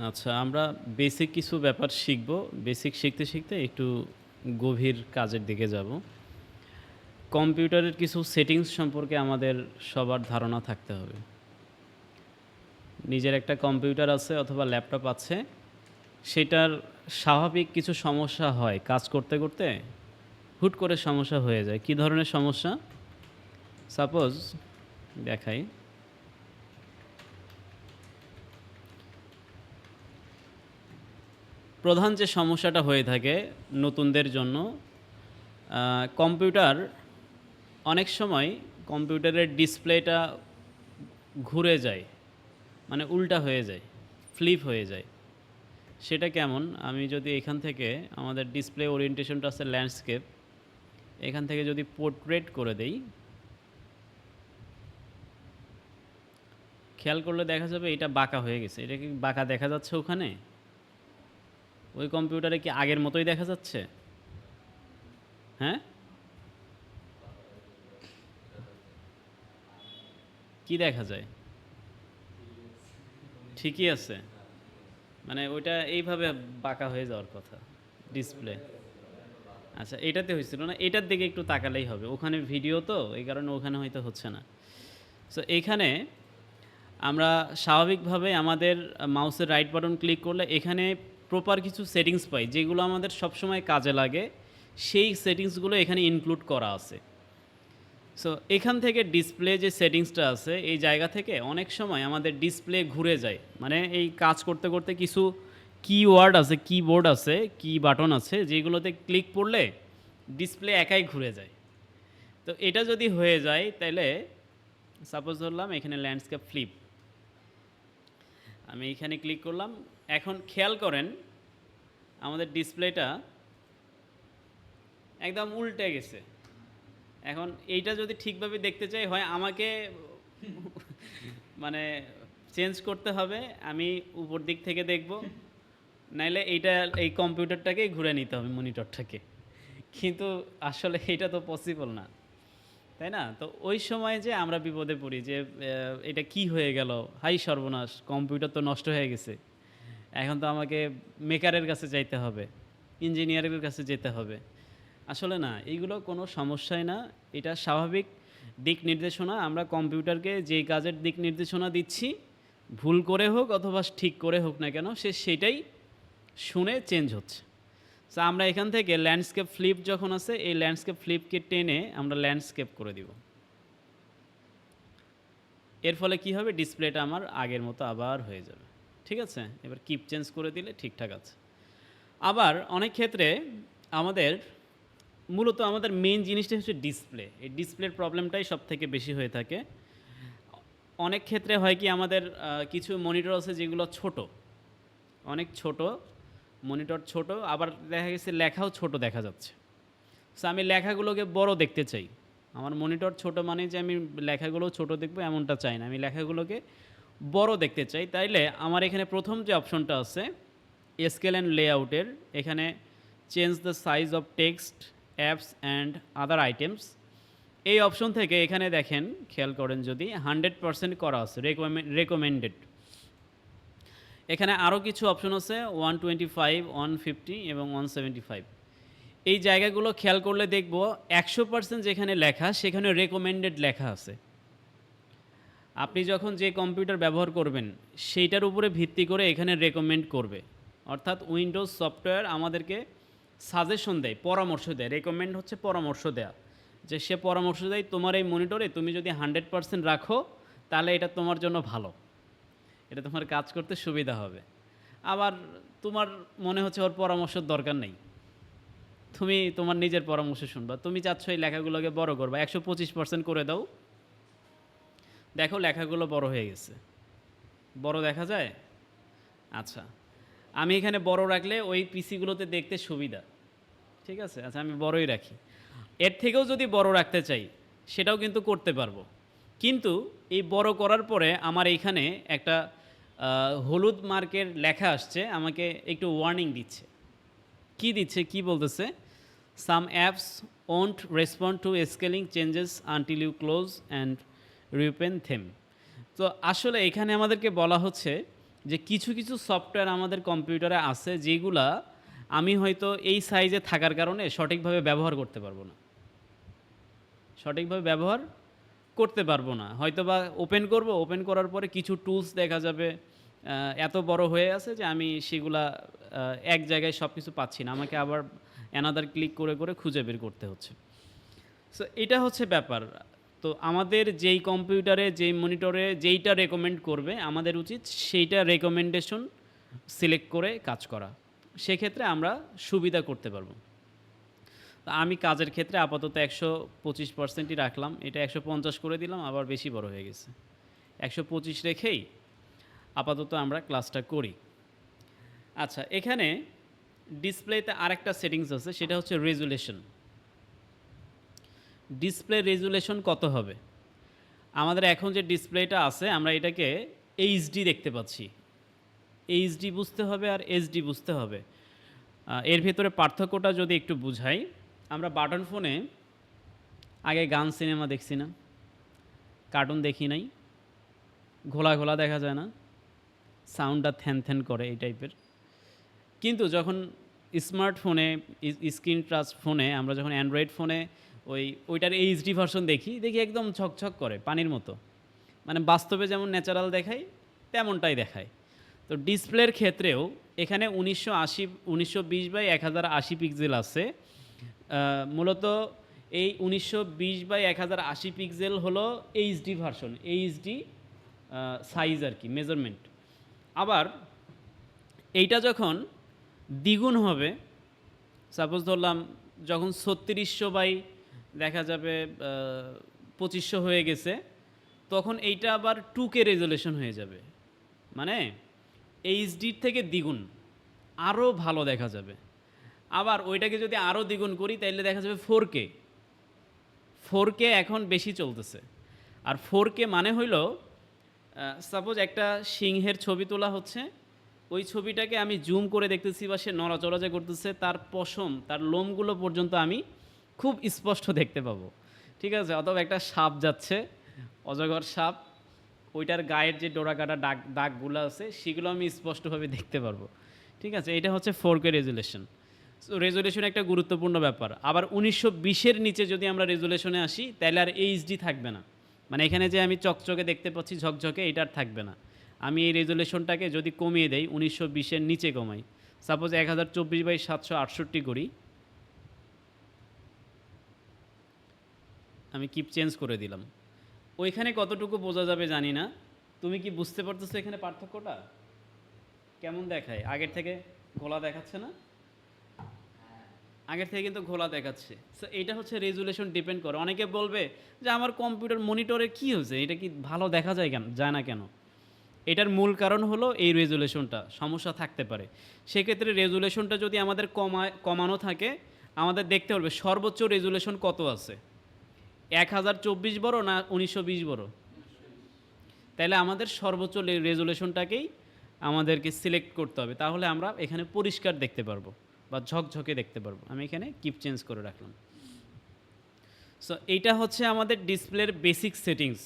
আচ্ছা, আমরা বেসিক কিছু ব্যাপার শিখব। বেসিক শিখতে, শিখতে একটু গভীর কাজের দিকে যাব। কম্পিউটারের কিছু সেটিংস সম্পর্কে আমাদের সবার ধারণা থাকতে হবে। নিজের একটা কম্পিউটার আছে অথবা ল্যাপটপ আছে, সেটার স্বাভাবিক কিছু সমস্যা হয় কাজ করতে, করতে হুট করে সমস্যা হয়ে যায়। কী ধরনের সমস্যা? সাপোজ দেখাই। প্রধান যে সমস্যাটা হয়ে থাকে নতুনদের জন্য, কম্পিউটার অনেক সময় কম্পিউটারের ডিসপ্লেটা ঘুরে যায়, মানে উল্টা হয়ে যায়, ফ্লিপ হয়ে যায়। সেটা কেমন? আমি যদি এখান থেকে আমাদের ডিসপ্লে ওরিয়েন্টেশনটা আছে ল্যান্ডস্কেপ, এখান থেকে যদি পোর্ট্রেট করে দেই, খেয়াল করলে দেখা যাবে এটা বাঁকা হয়ে গেছে। এটা কি বাঁকা দেখা যাচ্ছে ওখানে? ওই কম্পিউটারে কি আগের মতোই দেখা যাচ্ছে? হ্যাঁ, কি দেখা যায়? ঠিকই আছে, মানে ওইটা এইভাবে বাঁকা হয়ে যাওয়ার কথা ডিসপ্লে। আচ্ছা, এটাতে হয়েছিল না, এটার দিকে একটু তাকালেই হবে। ওখানে ভিডিও তো, এই কারণে ওখানে হয়তো হচ্ছে না। সো এইখানে আমরা স্বাভাবিকভাবে আমাদের মাউসের রাইট বাটন ক্লিক করলে এখানে প্রপার কিছু সেটিংস পাই, যেগুলো আমাদের সবসময় কাজে লাগে। সেই সেটিংসগুলো এখানে ইনক্লুড করা আছে। সো এখান থেকে ডিসপ্লে যে সেটিংসটা আছে, এই জায়গা থেকে অনেক সময় আমাদের ডিসপ্লে ঘুরে যায়। মানে এই কাজ করতে করতে কিছু কিওয়ার্ড আছে, কিবোর্ড আছে, কি বাটন আছে, যেগুলোতে ক্লিক করলে ডিসপ্লে একাই ঘুরে যায়। তো এটা যদি হয়ে যায় তাহলে সাপোজ ধরলাম এখানে ল্যান্ডস্কেপ ফ্লিপ, আমি এখানে ক্লিক করলাম। এখন খেয়াল করেন আমাদের ডিসপ্লেটা একদম উল্টে গেছে। এখন এইটা যদি ঠিকভাবে দেখতে চাই, হয় আমাকে মানে চেঞ্জ করতে হবে, আমি উপর দিক থেকে দেখব, নাইলে এইটা এই কম্পিউটারটাকেই ঘুরে নিতে হবে, মনিটরটাকে। কিন্তু আসলে এটা তো পসিবল না, তাই না? তো ওই সময় যে আমরা বিপদে পড়ি যে এটা কি হয়ে গেল, হাই সর্বনাশ, কম্পিউটার তো নষ্ট হয়ে গেছে, এখন তো আমাকে মেকারের কাছে যাইতে হবে, ইঞ্জিনিয়ারের কাছে যেতে হবে। আসলে না, এইগুলো কোনো সমস্যাই না। এটা স্বাভাবিক দিক নির্দেশনা। আমরা কম্পিউটারকে যেই কাজের দিক নির্দেশনা দিচ্ছি, ভুল করে হোক অথবা ঠিক করে হোক না কেন, সে সেটাই শুনে চেঞ্জ হচ্ছে। সো আমরা এখান থেকে ল্যান্ডস্কেপ ফ্লিপ যখন আছে, এই ল্যান্ডস্কেপ ফ্লিপকে টেনে আমরা ল্যান্ডস্কেপ করে দিব। এর ফলে কি হবে? ডিসপ্লেটা আমার আগের মতো আবার হয়ে যাবে। ঠিক আছে? এবার কিপ চেঞ্জ করে দিলে ঠিকঠাক আছে। আবার অনেক ক্ষেত্রে আমাদের মূলত আমাদের মেইন জিনিসটা হচ্ছে ডিসপ্লে। এই ডিসপ্লের প্রবলেমটাই সবথেকে বেশি হয়ে থাকে। অনেক ক্ষেত্রে হয় কি, আমাদের কিছু মনিটর আছে যেগুলো ছোট, অনেক ছোট মনিটর, ছোট, আবার দেখা গেছে লেখাও ছোট দেখা যাচ্ছে। সো আমি লেখাগুলোকে বড় দেখতে চাই। আমার মনিটর ছোট মানে যে আমি লেখাগুলো ছোট দেখবো এমনটা চাই না, আমি লেখাগুলোকে বড় দেখতে চাই। তাইলে আমার এখানে প্রথম যে অপশনটা আছে স্কেল অ্যান্ড লেআউটের, এখানে change the size of text, apps and other items, এই অপশন থেকে এখানে দেখেন, খেয়াল করেন যদি 100% করা আছে, রেকমেন্ডেড। এখানে আরও কিছু অপশন আছে 125, 150 এবং 175। এই জায়গাগুলো খেয়াল করলে দেখব 100% যেখানে লেখা সেখানে রেকমেন্ডেড লেখা আছে। আপনি যখন যে কম্পিউটার ব্যবহার করবেন সেইটার উপরে ভিত্তি করে এখানে রেকমেন্ড করবে। অর্থাৎ উইন্ডোজ সফটওয়্যার আমাদেরকে সাজেশন দেয়, পরামর্শ দেয়। রেকমেন্ড হচ্ছে পরামর্শ দেয়া, যে সে পরামর্শ দেয় তোমার এই মনিটরে তুমি যদি 100% রাখো তাহলে এটা তোমার জন্য ভালো, এটা তোমার কাজ করতে সুবিধা হবে। আবার তোমার মনে হচ্ছে ওর পরামর্শের দরকার নেই, তুমি তোমার নিজের পরামর্শ শুনবা, তুমি চাচ্ছ এই লেখাগুলোকে বড় করবা, 125% করে দাও। দেখো লেখাগুলো বড় হয়ে গেছে, বড় দেখা যায়। আচ্ছা, আমি এখানে বড় রাখলে ওই পিসিগুলোতে দেখতে সুবিধা, ঠিক আছে, আচ্ছা আমি বড়ই রাখি। এর থেকেও যদি বড় রাখতে চাই সেটাও কিন্তু করতে পারবো। কিন্তু এই বড় করার পরে আমার এইখানে একটা হলুদ মার্কের লেখা আসছে, আমাকে একটু ওয়ার্নিং দিচ্ছে। কি দিচ্ছে, কি বলতেছে? Some apps won't respond to scaling changes until you close and reopen them. তো আসলে এখানে আমাদেরকে বলা হচ্ছে যে কিছু কিছু সফটওয়্যার আমাদের কম্পিউটারে আছে যেগুলা আমি হয়তো এই সাইজে থাকার কারণে সঠিকভাবে ব্যবহার করতে পারবো না। সঠিকভাবে ব্যবহার করতে পারবো না। হয়তোবা ওপেন করব, ওপেন করার পরে কিছু টুলস দেখা যাবে এত বড় হয়ে আছে যে আমি সেগুলা এক জায়গায় সবকিছু পাচ্ছি না। আমাকে আবার অ্যানাদার ক্লিক করে, করে খুঁজে বের করতে হচ্ছে। সো এটা হচ্ছে ব্যাপার। তো আমাদের যেই কম্পিউটারে, যেই মনিটরে যেইটা রেকমেন্ড করবে, আমাদের উচিত সেইটা রেকমেন্ডেশন সিলেক্ট করে কাজ করা। সেক্ষেত্রে আমরা সুবিধা করতে পারবো। তো আমি কাজের ক্ষেত্রে আপাতত ১২৫%ই রাখলাম। এটা ১৫০ করে দিলাম, আবার বেশি বড় হয়ে গেছে। ১২৫ রেখেই আপাতত আমরা ক্লাসটা করি। আচ্ছা, এখানে ডিসপ্লেতে আরেকটা সেটিংস আছে, সেটা হচ্ছে রেজুলেশন। ডিসপ্লে রেজুলেশন কত হবে? আমাদের এখন যে ডিসপ্লেটা আছে আমরা এটাকে এইচডি দেখতে পাচ্ছি। এইচডি বুঝতে হবে আর এইচডি বুঝতে হবে। এর ভেতরে পার্থক্যটা যদি একটু বুঝাই, আমরা বাটন ফোনে আগে গান সিনেমা দেখছি না, কার্টুন দেখি নাই, ঘোলা ঘোলা দেখা যায় না, সাউন্ডটা থ্যান থ্যান করে এই টাইপের। কিন্তু যখন স্মার্টফোনে, স্ক্রিন টাচ ফোনে, আমরা যখন অ্যান্ড্রয়েড ফোনে ওইটার এইচডি ভার্সন দেখি একদম ছকছক করে পানির মতো, মানে বাস্তবে যেমন ন্যাচারাল দেখায় তেমনটাই দেখায়। তো ডিসপ্লের ক্ষেত্রেও এখানে 1920x1080 পিক্সেল আছে। মূলত এই 1920x1080 পিক্সেল হলো এইচডি ভার্সন, এইচডি সাইজ আর কি, মেজারমেন্ট। আবার এইটা যখন দ্বিগুণ হবে, সাপোজ ধরলাম যখন 3600 বাই দেখা যাবে 2500 হয়ে গেছে, তখন এইটা আবার 2K রেজুলেশন হয়ে যাবে, মানে এইচডির থেকে দ্বিগুণ, আরও ভালো দেখা যাবে। আবার ওইটাকে যদি আরও দ্বিগুণ করি তাহলে দেখা যাবে 4K। 4K এখন বেশি চলতেছে। আর 4K মানে হইল, সাপোজ একটা সিংহের ছবি তোলা হচ্ছে, ওই ছবিটাকে আমি জুম করে দেখতেছি বা সে নড়াচড়া যে করতেছে, তার পশম, তার লোমগুলো পর্যন্ত আমি খুব স্পষ্ট দেখতে পাবো, ঠিক আছে? অথবা একটা সাপ যাচ্ছে, অজগর সাপ, ওইটার গায়ের যে ডোরাকাটা দাগগুলো আছে সেগুলো আমি স্পষ্টভাবে দেখতে পারবো, ঠিক আছে? এটা হচ্ছে 4K রেজুলেশন। সো রেজুলেশন একটা গুরুত্বপূর্ণ ব্যাপার। আবার 1920-এর নিচে যদি আমরা রেজুলেশনে আসি তাহলে আর এইচডি থাকবে না, মানে এখানে যে আমি চকচকে দেখতে পাচ্ছি ঝকঝকে, এটা আর থাকবে না। আমি এই রেজুলেশনটাকে যদি কমিয়ে দেই, 1920-এর নিচে কমাই, সাপোজ 1024x768 করি, আমি কিপ চেঞ্জ করে দিলাম। ওইখানে কতটুকু বোঝা যাবে জানি না, তুমি কি বুঝতে পারতেছো এখানে পার্থক্যটা কেমন দেখায়? আগের থেকে ঘোলা দেখাচ্ছে না? আগের থেকে কিন্তু ঘোলা দেখাচ্ছে। সো এইটা হচ্ছে রেজুলেশন ডিপেন্ড করে। অনেকে বলবে যে আমার কম্পিউটার মনিটরে কী হয়েছে, এটা কি ভালো দেখা যায় যায় না কেন? এটার মূল কারণ হলো এই রেজুলেশনটা সমস্যা থাকতে পারে। সেক্ষেত্রে রেজুলেশনটা যদি আমাদের কমানো থাকে, আমাদের দেখতে হবে সর্বোচ্চ রেজুলেশন কত আছে, 1024 বড় না 1920 বড়। তাহলে আমাদের সর্বোচ্চ রেজুলেশনটাকেই আমাদেরকে সিলেক্ট করতে হবে, তাহলে আমরা এখানে পরিষ্কার দেখতে পারবো বা ঝকঝকে দেখতে পারবো। আমি এখানে কিপ চেঞ্জ করে রাখলাম। সো এইটা হচ্ছে আমাদের ডিসপ্লের বেসিক সেটিংস,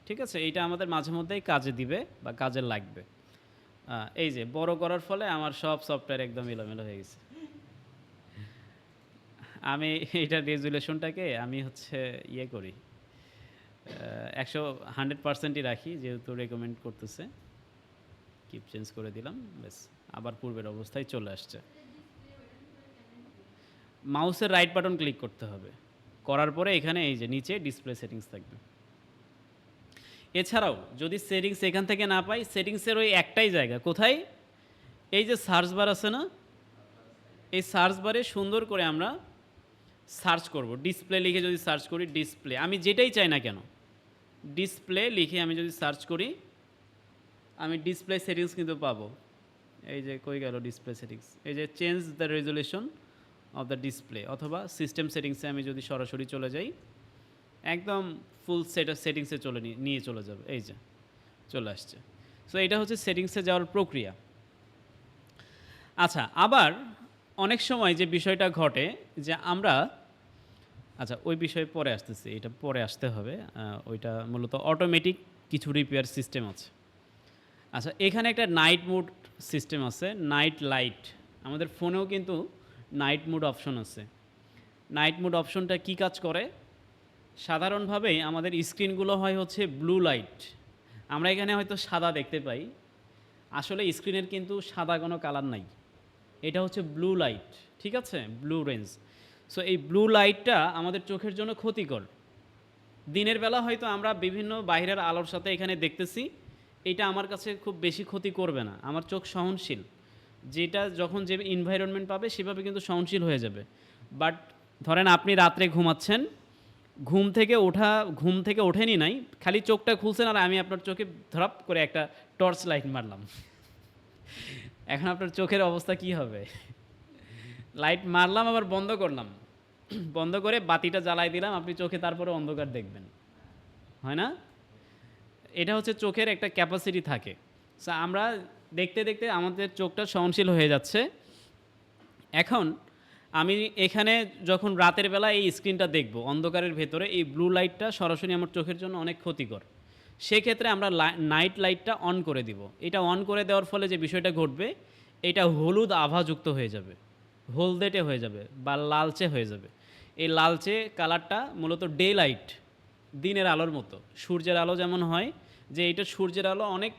ঠিক আছে? এইটা আমাদের মাঝে মধ্যেই কাজে দিবে বা কাজে লাগবে। এই যে বড় করার ফলে আমার সব সফটওয়্যার একদম এলোমেলো হয়ে গেছে। আমি এইটার রেজুলেশনটাকে আমি হচ্ছে ইয়ে করি, 100% রাখি, যেহেতু রেকমেন্ড করতেছে। কিপ চেঞ্জ করে দিলাম, ব্যাস আবার পূর্বের অবস্থায় চলে আসছে। মাউসের রাইট বাটন ক্লিক করতে হবে, করার পরে এখানে এই যে নিচে ডিসপ্লে সেটিংস থাকবে। এছাড়াও যদি সেটিংস এখান থেকে না পাই, সেটিংসের ওই একটাই জায়গা, কোথায়? এই যে সার্চ বার আছে না, এই সার্চ বারে সুন্দর করে আমরা সার্চ করব। ডিসপ্লে লিখে যদি সার্চ করি, ডিসপ্লে, আমি যেটাই চাই না কেন, ডিসপ্লে লিখে আমি যদি সার্চ করি, আমি ডিসপ্লে সেটিংস কিন্তু পাবো। এই যে কই গেল ডিসপ্লে সেটিংস, এই যে change the resolution of the display, অথবা সিস্টেম সেটিংসে আমি যদি সরাসরি চলে যাই, একদম ফুল সেটিংসে নিয়ে চলে যাবে। এই যে চলে আসছে। সো এটা হচ্ছে সেটিংসে যাওয়ার প্রক্রিয়া। আচ্ছা, আবার অনেক সময় যে বিষয়টা ঘটে যে আমরা, আচ্ছা ওই বিষয়ে পরে আসতেছি, এটা পরে আসতে হবে। ওইটা মূলত অটোমেটিক কিছু রিপেয়ার সিস্টেম আছে। আচ্ছা, এখানে একটা নাইট মোড সিস্টেম আছে, নাইট লাইট। আমাদের ফোনেও কিন্তু নাইট মোড অপশন আছে। নাইট মোড অপশনটা কী কাজ করে? সাধারণভাবেই আমাদের স্ক্রিনগুলো হয় হচ্ছে ব্লু লাইট। আমরা এখানে হয়তো সাদা দেখতে পাই, আসলে স্ক্রিনের কিন্তু সাদা কোনো কালার নাই। এটা হচ্ছে ব্লু লাইট, ঠিক আছে? Blue range. সো এই ব্লু লাইটটা আমাদের চোখের জন্য ক্ষতিকর। দিনের বেলা হয়তো আমরা বিভিন্ন বাইরের আলোর সাথে এখানে দেখতেছি, এটা আমার কাছে খুব বেশি ক্ষতি করবে না। আমার চোখ সহনশীল। যেটা যখন যে এনভায়রনমেন্ট পাবে সেভাবে কিন্তু সহনশীল হয়ে যাবে। বাট ধরেন আপনি রাত্রে ঘুমাচ্ছেন, ঘুম থেকে ওঠেনি নাই, খালি চোখটা খুলছেন আর আমি আপনার চোখে ধরাপ করে একটা টর্চ লাইট মারলাম। এখন আপনার চোখের অবস্থা কি হবে? লাইট মারলাম আবার বন্ধ করলাম। বন্ধ করে বাতিটা জ্বালাই দিলাম, আপনি চোখে তারপরে অন্ধকার দেখবেন। হয় না? এটা হচ্ছে চোখের একটা ক্যাপাসিটি থাকে। সো আমরা দেখতে, দেখতে আমাদের চোখটা সহনশীল হয়ে যাচ্ছে। এখন আমি এখানে যখন রাতের বেলা এই স্ক্রিনটা দেখব, অন্ধকারের ভেতরে এই ব্লু লাইটটা সরাসরি আমার চোখের জন্য অনেক ক্ষতিকর। সেক্ষেত্রে আমরা নাইট লাইটটা অন করে দিব। এটা অন করে দেওয়ার ফলে যে বিষয়টা ঘটবে, এটা হলুদ আভাযুক্ত হয়ে যাবে, হলদেটে হয়ে যাবে বা লালচে হয়ে যাবে। এই লালচে কালারটা মূলত ডে লাইট, দিনের আলোর মতো। সূর্যের আলো যেমন হয়, যে এটা সূর্যের আলো অনেক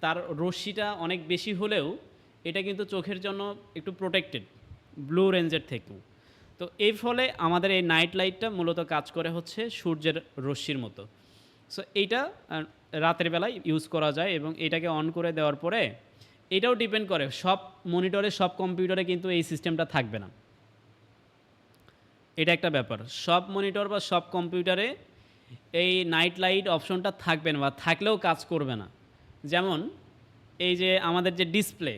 তার রশ্মিটা অনেক বেশি হলেও এটা কিন্তু চোখের জন্য একটু প্রোটেক্টেড ব্লু রেঞ্জের থেকেও। তো এর ফলে আমাদের এই নাইট লাইটটা মূলত কাজ করে হচ্ছে সূর্যের রশ্মির মতো। সো এইটা রাতের বেলায় ইউজ করা যায় এবং এটাকে অন করে দেওয়ার পরে এটাও ডিপেন্ড করে, সব মনিটরে সব কম্পিউটারে কিন্তু এই সিস্টেমটা থাকবে না। এটা একটা ব্যাপার। সব মনিটর বা সব কম্পিউটারে এই নাইট লাইট অপশনটা থাকবে না বা থাকলেও কাজ করবে না। যেমন এই যে আমাদের যে ডিসপ্লে,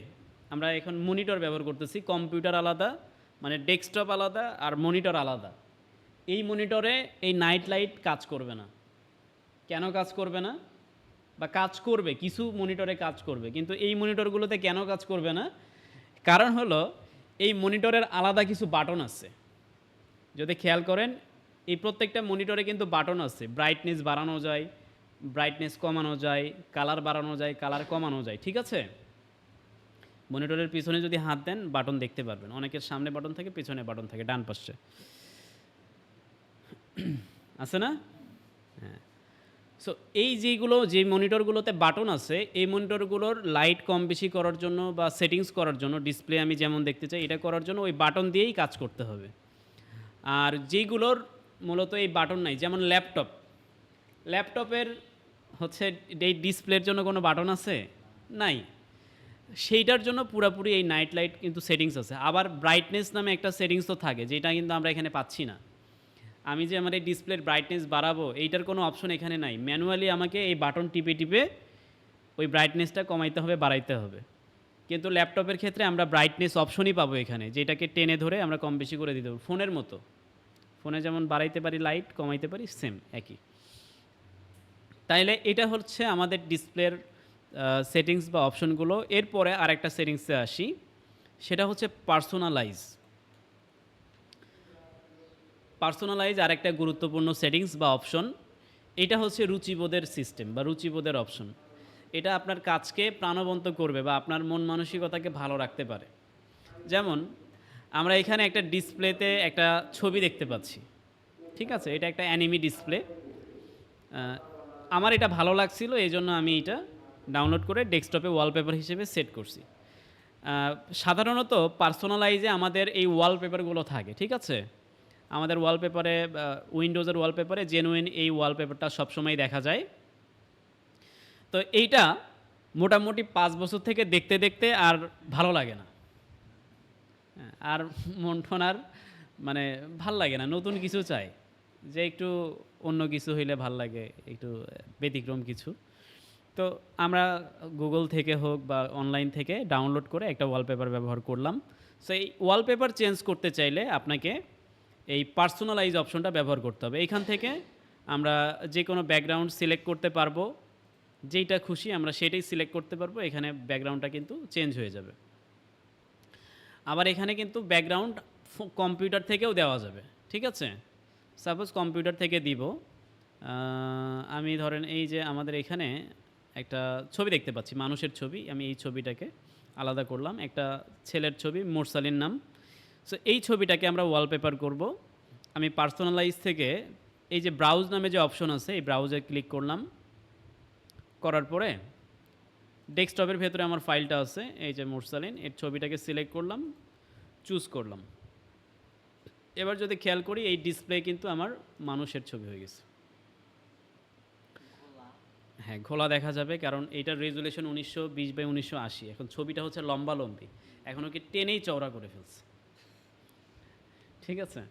আমরা এখন মনিটর ব্যবহার করতেছি, কম্পিউটার আলাদা, মানে ডেস্কটপ আলাদা আর মনিটর আলাদা। এই মনিটরে এই নাইট লাইট কাজ করবে না। কেন কাজ করবে না? বা কাজ করবে, কিছু মনিটরে কাজ করবে, কিন্তু এই মনিটরগুলোতে কেন কাজ করবে না? কারণ হলো এই মনিটরের আলাদা কিছু বাটন আছে। যদি খেয়াল করেন, এই প্রত্যেকটা মনিটরে কিন্তু বাটন আছে। ব্রাইটনেস বাড়ানো যায়, ব্রাইটনেস কমানো যায়, কালার বাড়ানো যায়, কালার কমানো যায়, ঠিক আছে? মনিটরের পিছনে যদি হাত দেন বাটন দেখতে পারবেন। অনেকের সামনে বাটন থাকে, পিছনে বাটন থাকে, ডান পাশে আছে না? হ্যাঁ। সো এই যে মনিটরগুলোতে বাটন আছে, এই মনিটরগুলোর লাইট কম বেশি করার জন্য বা সেটিংস করার জন্য, ডিসপ্লে আমি যেমন দেখতে চাই এটা করার জন্য ওই বাটন দিয়েই কাজ করতে হবে। আর যেইগুলোর মূলত এই বাটন নাই, যেমন ল্যাপটপের হচ্ছে এই ডিসপ্লের জন্য কোনো বাটন আছে? নাই। সেইটার জন্য পুরাপুরি এই নাইট লাইট কিন্তু সেটিংস আছে। আবার ব্রাইটনেস নামে একটা সেটিংস তো থাকে, যেটা কিন্তু আমরা এখানে পাচ্ছি না। আমি যে আমার এই ডিসপ্লের ব্রাইটনেস বাড়াবো, এইটার কোনো অপশন এখানে নাই। ম্যানুয়ালি আমাকে এই বাটন টিপে টিপে ওই ব্রাইটনেসটা কমাইতে হবে, বাড়াইতে হবে। কিন্তু ল্যাপটপের ক্ষেত্রে আমরা ব্রাইটনেস অপশনই পাবো এখানে, যেটাকে টেনে ধরে আমরা কম বেশি করে দিতে পারবো, ফোনের মতো। ফোনে যেমন বাড়াইতে পারি লাইট, কমাইতে পারি, সেম একই। তাইলে এটা হচ্ছে আমাদের ডিসপ্লের সেটিংস বা অপশনগুলো। এরপরে আরেকটা সেটিংসে আসি, সেটা হচ্ছে পার্সোনালাইজ আরেকটা গুরুত্বপূর্ণ সেটিংস বা অপশন। এটা হচ্ছে রুচিবোধের সিস্টেম বা রুচিবোধের অপশন। এটা আপনার কাজকে প্রাণবন্ত করবে বা আপনার মন মানসিকতাকে ভালো রাখতে পারে। যেমন আমরা এখানে একটা ডিসপ্লেতে একটা ছবি দেখতে পাচ্ছি, ঠিক আছে? এটা একটা অ্যানিমি ডিসপ্লে। আমার এটা ভালো লাগছিল, এই জন্য আমি এটা ডাউনলোড করে ডেস্কটপে ওয়ালপেপার হিসেবে সেট করছি। সাধারণত পার্সোনালাইজে আমাদের এই ওয়ালপেপারগুলো থাকে, ঠিক আছে? আমাদের ওয়ালপেপারে উইন্ডোজের ওয়ালপেপারে জেনুইন এই ওয়ালপেপারটা সবসময় দেখা যায়। তো এইটা মোটামুটি 5 বছর থেকে দেখতে দেখতে আর ভালো লাগে না। আর মন টন আর মানে ভাল লাগে না, নতুন কিছু চাই, যে একটু অন্য কিছু হইলে ভাল লাগে, একটু ব্যতিক্রম কিছু। তো আমরা গুগল থেকে হোক বা অনলাইন থেকে ডাউনলোড করে একটা ওয়ালপেপার ব্যবহার করলাম। সো এই ওয়ালপেপার চেঞ্জ করতে চাইলে আপনাকে এই পার্সোনালাইজ অপশনটা ব্যবহার করতে হবে। এইখান থেকে আমরা যে কোনো ব্যাকগ্রাউন্ড সিলেক্ট করতে পারবো, যেইটা খুশি আমরা সেটাই সিলেক্ট করতে পারবো। এখানে ব্যাকগ্রাউন্ডটা কিন্তু চেঞ্জ হয়ে যাবে। আবার এখানে কিন্তু ব্যাকগ্রাউন্ড কম্পিউটার থেকেও দেওয়া যাবে, ঠিক আছে? সাপোজ কম্পিউটার থেকে দিব, আমি ধরেন এই যে আমাদের এখানে একটা ছবি দেখতে পাচ্ছি, মানুষের ছবি। আমি এই ছবিটাকে আলাদা করলাম। একটা ছেলের ছবি, মোরসালিন নাম। সো এই ছবিটাকে আমরা ওয়ালপেপার করব। আমি পার্সোনালাইজ থেকে এই যে ব্রাউজ নামে যে অপশন আছে, এই ব্রাউজে ক্লিক করলাম। করার পরে ডেস্কটপের ভেতরে আমার ফাইলটা আছে, এই যে মোরসালিন, এর ছবিটাকে সিলেক্ট করলাম, চুজ করলাম। এবার যদি খেয়াল করি, এই ডিসপ্লে কিন্তু আমার মানুষের ছবি হয়ে গেছে। হ্যাঁ, ঘোলা দেখা যাবে, কারণ এইটার রেজুলেশন 1920x1980। এখন ছবিটা হচ্ছে লম্বালম্বি, এখন ওকে টেনেই চওড়া করে ফেলছে। ঠিক আছে,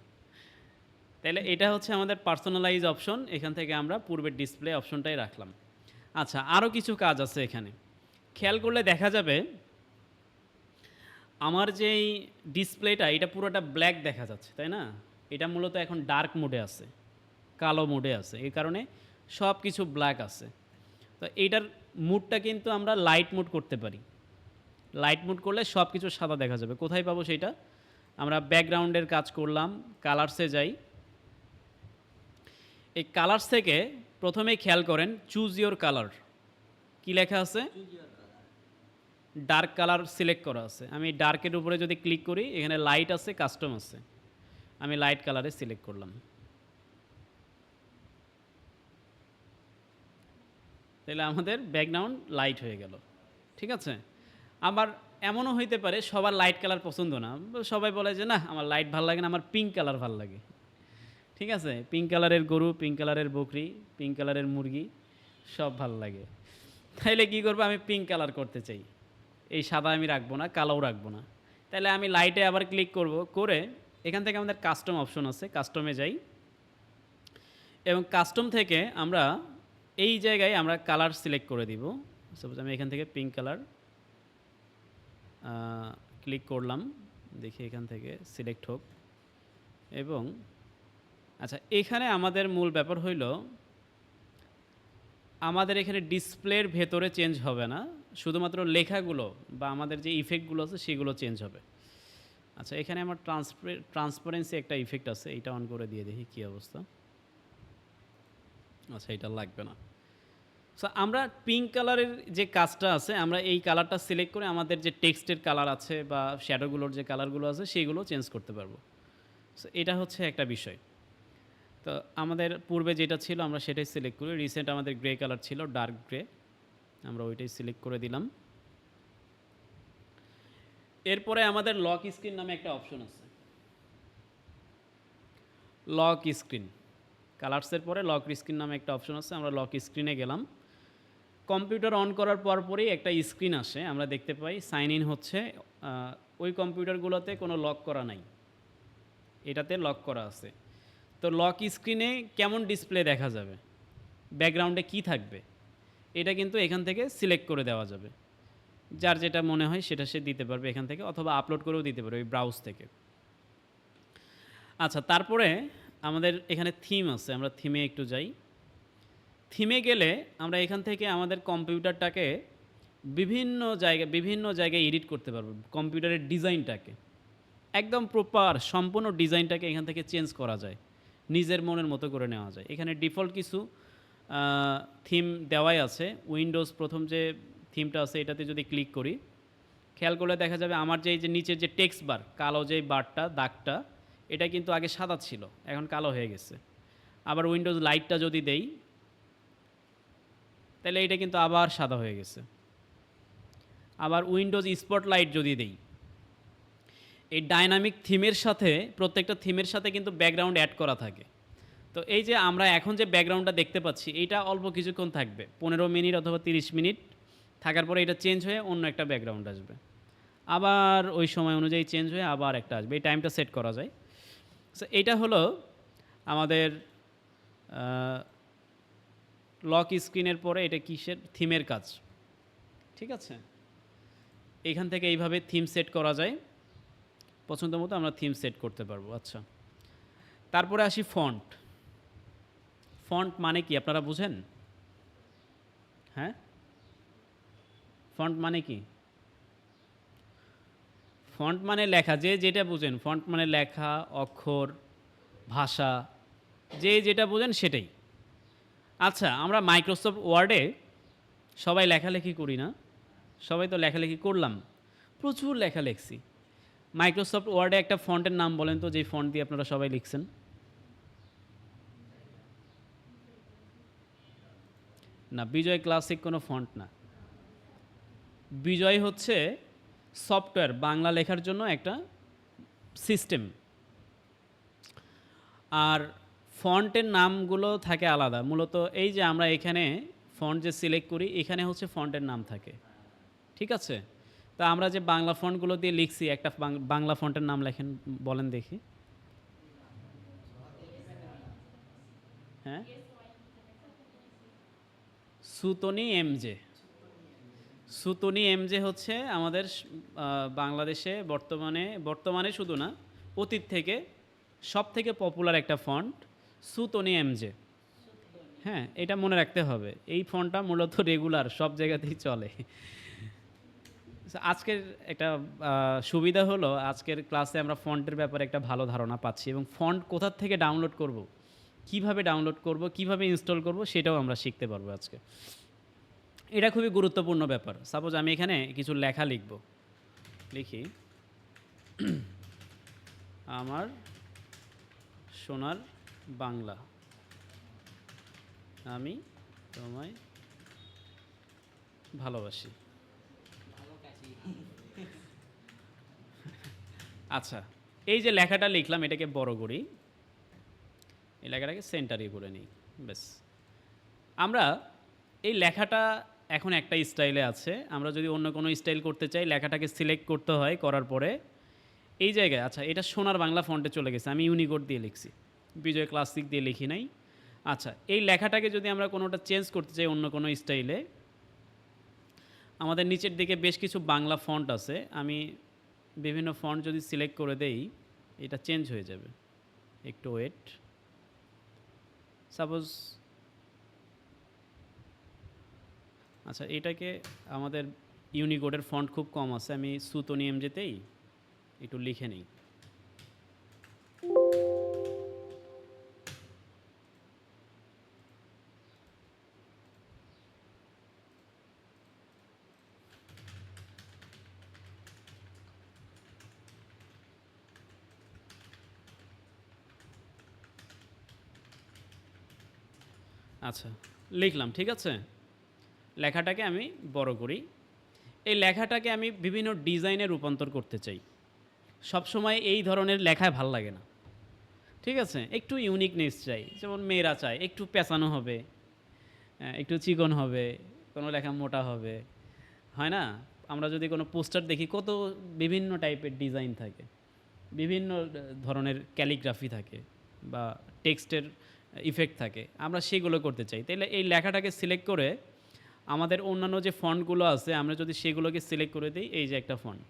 তাহলে এটা হচ্ছে আমাদের পার্সোনালাইজ অপশন। এখান থেকে আমরা পূর্বের ডিসপ্লে অপশনটাই রাখলাম। আচ্ছা, আরও কিছু কাজ আছে এখানে। খেয়াল করলে দেখা যাবে আমার যেই ডিসপ্লেটা, এটা পুরোটা ব্ল্যাক দেখা যাচ্ছে, তাই না? এটা মূলত এখন ডার্ক মোডে আছে, কালো মোডে আছে। এই কারণে সব কিছু ব্ল্যাক আছে। তো এইটার মুডটা কিন্তু আমরা লাইট মুড করতে পারি। লাইট মুড করলে সব কিছু সাদা দেখা যাবে। কোথায় পাবো সেটা? আমরা ব্যাকগ্রাউন্ডের কাজ করলাম, কালার্সে যাই। এই কালার্স থেকে প্রথমেই খেয়াল করেন, চুজ ইওর কালার। কি লেখা আছে? ডার্ক কালার সিলেক্ট করা আছে। আমি ডার্কের উপরে যদি ক্লিক করি, এখানে লাইট আছে, কাস্টম আছে। আমি লাইট কালারে সিলেক্ট করলাম। তাহলে আমাদের ব্যাকগ্রাউন্ড লাইট হয়ে গেল। ঠিক আছে, আবার এমনও হইতে পারে সবার লাইট কালার পছন্দ না। সবাই বলে যে না, আমার লাইট ভালো লাগে না, আমার পিঙ্ক কালার ভালো লাগে। ঠিক আছে, পিঙ্ক কালারের গরু, পিঙ্ক কালারের বকরি, পিঙ্ক কালারের মুরগি সব ভালো লাগে। তাইলে কি করবো? আমি পিঙ্ক কালার করতে চাই। এই সাদা আমি রাখবো না, কালোও রাখবো না। তাহলে আমি লাইটে আবার ক্লিক করব, করে এখান থেকে আমাদের কাস্টম অপশন আছে, কাস্টমে যাই। এবং কাস্টম থেকে আমরা এই জায়গায় আমরা কালার সিলেক্ট করে দিব। সাপোজ আমি এখান থেকে পিঙ্ক কালার ক্লিক করলাম, দেখি এখান থেকে সিলেক্ট হোক। এবং আচ্ছা, এখানে আমাদের মূল ব্যাপার হইল, আমাদের এখানে ডিসপ্লের ভেতরে চেঞ্জ হবে না, শুধুমাত্র লেখাগুলো বা আমাদের যে ইফেক্টগুলো আছে সেগুলো চেঞ্জ হবে। আচ্ছা, এখানে আমার ট্রান্সপারেন্সি একটা ইফেক্ট আছে, এটা অন করে দিয়ে দেখি কী অবস্থা। আচ্ছা, এটা লাগবে না। সো আমরা পিঙ্ক কালারের যে কাজটা আছে, আমরা এই কালারটা সিলেক্ট করে আমাদের যে টেক্সটের কালার আছে বা শ্যাডোগুলোর যে কালারগুলো আছে সেগুলো চেঞ্জ করতে পারবো। সো এটা হচ্ছে একটা বিষয়। তো আমাদের পূর্বে যেটা ছিল আমরা সেটাই সিলেক্ট করি। রিসেন্ট আমাদের গ্রে কালার ছিল, ডার্ক গ্রে, আমরা ওইটাই সিলেক্ট করে দিলাম। এরপরে আমাদের লক স্ক্রিন নামে একটা অপশন আছে। লক স্ক্রিন, কালার্সের পরে লক স্ক্রিন নামে একটা অপশন আছে। আমরা লক স্ক্রিনে গেলাম। কম্পিউটার অন করার পরপরই একটা স্ক্রিন আসে, আমরা দেখতে পাই সাইন ইন হচ্ছে। ওই কম্পিউটারগুলোতে কোনো লক করা নাই, এটাতে লক করা আছে। তো লক স্ক্রিনে কেমন ডিসপ্লে দেখা যাবে, ব্যাকগ্রাউন্ডে কি থাকবে, এটা কিন্তু এখান থেকে সিলেক্ট করে দেওয়া যাবে। যার যেটা মনে হয় সেটা সে দিতে পারবে এখান থেকে, অথবা আপলোড করেও দিতে পারবে ওই ব্রাউজ থেকে। আচ্ছা, তারপরে আমাদের এখানে থিম আছে, আমরা থিমে একটু যাই। থিমে গেলে আমরা এখান থেকে আমাদের কম্পিউটারটাকে বিভিন্ন জায়গায় এডিট করতে পারবো। কম্পিউটারের ডিজাইনটাকে একদম প্রপার সম্পূর্ণ ডিজাইনটাকে এখান থেকে চেঞ্জ করা যায়, নিজের মনের মতো করে নেওয়া যায়। এখানে ডিফল্ট কিছু থিম দেওয়াই আছে। উইন্ডোজ প্রথম যে থিমটা আছে এটাতে যদি ক্লিক করি, খেয়াল করলে দেখা যাবে আমার যে এই যে নিচের যে টেক্সট বার, কালো যে বারটা দাগটা, এটা কিন্তু আগে সাদা ছিল, এখন কালো হয়ে গেছে। আবার উইন্ডোজ লাইটটা যদি দেই, তাহলে এটা কিন্তু আবার সাদা হয়ে গেছে। আবার উইন্ডোজ স্পটলাইট যদি দেই, এই ডাইনামিক থিমের সাথে, প্রত্যেকটা থিমের সাথে কিন্তু ব্যাকগ্রাউন্ড অ্যাড করা থাকে। তো এই যে আমরা এখন যে ব্যাকগ্রাউন্ডটা দেখতে পাচ্ছি, এইটা অল্প কিছুক্ষণ থাকবে, 15 মিনিট অথবা 30 মিনিট থাকার পরে এটা চেঞ্জ হয়ে অন্য একটা ব্যাকগ্রাউন্ড আসবে, আবার ওই সময় অনুযায়ী চেঞ্জ হয়ে আবার একটা আসবে। এই টাইমটা সেট করা যায়। সো এইটা হলো আমাদের লক স্ক্রিনের পরে এটা কিসের থিমের কাজ। ঠিক আছে, এখান থেকে এইভাবে থিম সেট করা যায়, পছন্দ মতো আমরা থিম সেট করতে পারবো। আচ্ছা, তারপরে আসি ফন্ট। ফন্ট মানে কি আপনারা বুঝেন? হ্যাঁ, ফন্ট মানে কি? ফন্ট মানে লেখা, যে যেটা বুঝেন। ফন্ট মানে লেখা, অক্ষর, ভাষা, যে যেটা বুঝেন সেটাই। আচ্ছা, আমরা মাইক্রোসফট ওয়ার্ডে সবাই লেখালেখি করি না? সবাই তো লেখালেখি করলাম। প্রচুর লেখা লেখছি। মাইক্রোসফট ওয়ার্ডে একটা ফন্টের নাম বলেন তো, যেই ফন্ট দিয়ে আপনারা সবাই লিখছেন? না, বিজয় ক্লাসিক কোনো ফন্ট না। বিজয় হচ্ছে সফটওয়্যার, বাংলা লেখার জন্য একটা সিস্টেম। আর ফন্টের নামগুলো থাকে আলাদা। মূলত এই যে আমরা এখানে ফন্ট যে সিলেক্ট করি, এখানে হচ্ছে ফন্টের নাম থাকে। ঠিক আছে? তা আমরা যে বাংলা ফন্টগুলো দিয়ে লিখছি, একটা বাংলা ফন্টের নাম লেখেন, বলেন দেখি। হ্যাঁ, সুতনি এমজে। সুতনি এমজে হচ্ছে আমাদের বাংলাদেশে বর্তমানে শুধু না, অতীত থেকে সব থেকে পপুলার একটা ফন্ট সুতনি এমজে। হ্যাঁ, এটা মনে রাখতে হবে। এই ফন্টটা মূলত রেগুলার সব জায়গাতেই চলে। আজকের একটা সুবিধা হলো, আজকের ক্লাসে আমরা ফন্টের ব্যাপারে একটা ভালো ধারণা পাচ্ছি, এবং ফন্ট কোথা থেকে ডাউনলোড করব, কিভাবে ডাউনলোড করব, কিভাবে ইনস্টল করব, সেটাও আমরা শিখতে পারবো আজকে। এটা খুবই গুরুত্বপূর্ণ ব্যাপার। সাপোজ আমি এখানে কিছু লেখা লিখব, লিখি আমার সোনার বাংলা, আমি তোমায় ভালোবাসি। আচ্ছা, এই যে লেখাটা লিখলাম, এটাকে বড় করি, এই লেখাটাকে সেন্টারে করে নিই, ব্যাস। আমরা এই লেখাটা এখন একটা স্টাইলে আছে। আমরা যদি অন্য কোনো স্টাইল করতে চাই, লেখাটাকে সিলেক্ট করতে হয়, করার পরে এই জায়গায়, আচ্ছা এটা সোনার বাংলা ফন্টে চলে গেছে, আমি ইউনিকোড দিয়ে লিখছি, বিজয় ক্লাসিক দিয়ে লিখি নাই। আচ্ছা, এই লেখাটাকে যদি আমরা কোনোটা চেঞ্জ করতে চাই অন্য কোনো স্টাইলে, আমাদের নিচের দিকে বেশ কিছু বাংলা ফন্ট আছে, আমি বিভিন্ন ফন্ট যদি সিলেক্ট করে দেই, এটা চেঞ্জ হয়ে যাবে। একটু ওয়েট। সাপোজ, আচ্ছা এটাকে, আমাদের ইউনিকোডের ফন্ট খুব কম আছে, আমি সুতনি এমজেতেই একটু লিখে নিই। আচ্ছা, লিখলাম, ঠিক আছে। লেখাটাকে আমি বড় করি। এই লেখাটাকে আমি বিভিন্ন ডিজাইনে রূপান্তর করতে চাই। সবসময় এই ধরনের লেখায় ভাল লাগে না, ঠিক আছে। একটু ইউনিকনেস চাই, যেমন মেয়েরা চায় একটু পেঁচানো হবে, একটু চিকন হবে, কোনো লেখা মোটা হবে, হয় না? আমরা যদি কোনো পোস্টার দেখি, কত বিভিন্ন টাইপের ডিজাইন থাকে, বিভিন্ন ধরনের ক্যালিগ্রাফি থাকে, বা টেক্সটের ইফেক্ট থাকে, আমরা সেগুলো করতে চাই। তাহলে এই লেখাটাকে সিলেক্ট করে আমাদের অন্যান্য যে ফন্টগুলো আছে, আমরা যদি সেগুলোকে সিলেক্ট করে দিই, এই যে একটা ফন্ট,